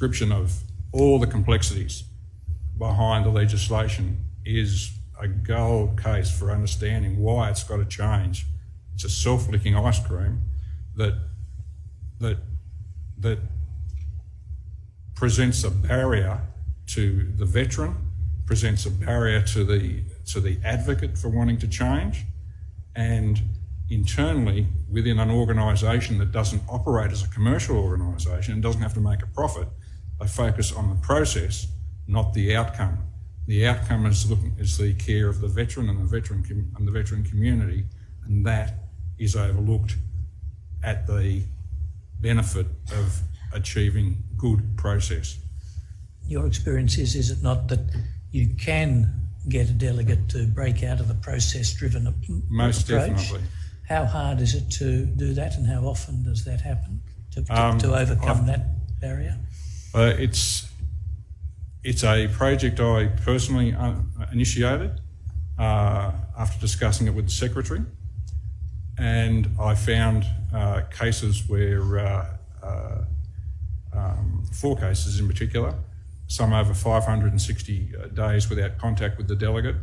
description of all the complexities behind the legislation is a gold case for understanding why it's got to change. It's a self-licking ice cream that presents a barrier to the veteran, presents a barrier to the advocate for wanting to change, and internally within an organisation that doesn't operate as a commercial organisation and doesn't have to make a profit, they focus on the process, not the outcome. The outcome is the care of the veteran and the veteran community, and that is overlooked at the benefit of achieving good process. Your experience is it not that you can get a delegate to break out of the process-driven approach? Most definitely. How hard is it to do that, and how often does that happen to overcome that barrier? It's a project I personally initiated after discussing it with the Secretary, and I found cases where, 4 cases in particular, some over 560 days without contact with the delegate,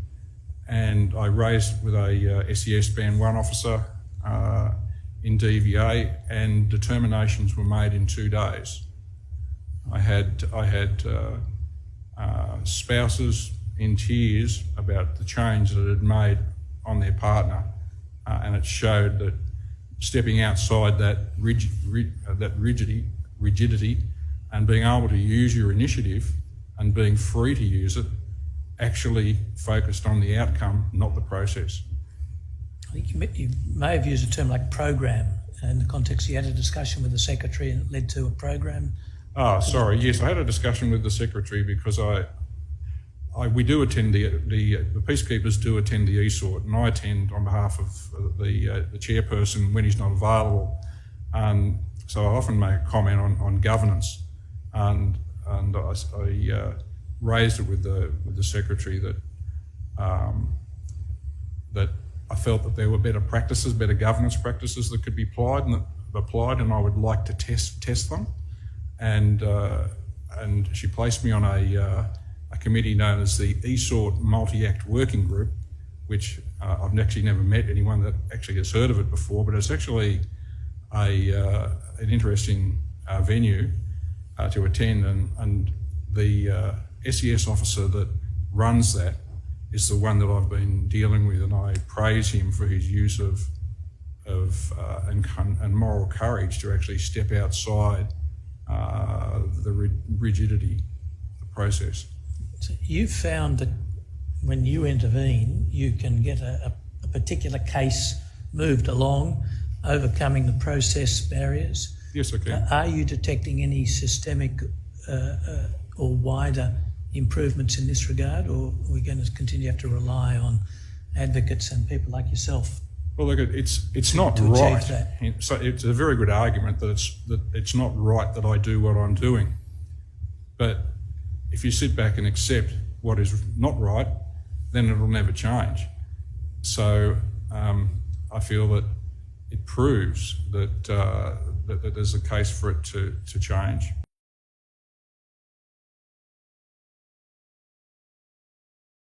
and I raised with a SES Band 1 officer in DVA, and determinations were made in 2 days. I had spouses in tears about the change that it had made on their partner, and it showed that stepping outside that rigidity and being able to use your initiative and being free to use it actually focused on the outcome, not the process. I think you may have used a term like program in the context. You had a discussion with the Secretary and it led to a program. Oh, sorry. Yes, I had a discussion with the Secretary because we do attend the peacekeepers do attend the ESORT, and I attend on behalf of the chairperson when he's not available. So I often make a comment on governance, and I raised it with the Secretary that that I felt that there were better governance practices that could be applied, and I would like to test them. And she placed me on a committee known as the ESORT Multi-Act Working Group, which I've actually never met anyone that actually has heard of it before, but it's actually an interesting venue to attend, and the SES officer that runs that is the one that I've been dealing with, and I praise him for his use of and moral courage to actually step outside the rigidity of the process. So you've found that when you intervene, you can get a particular case moved along, overcoming the process barriers. Yes, I can. Are you detecting any systemic or wider improvements in this regard, or are we going to continue to have to rely on advocates and people like yourself? Well, look, it's not right. So it's a very good argument that it's not right that I do what I'm doing. But if you sit back and accept what is not right, then it'll never change. So I feel that it proves that there's a case for it to change.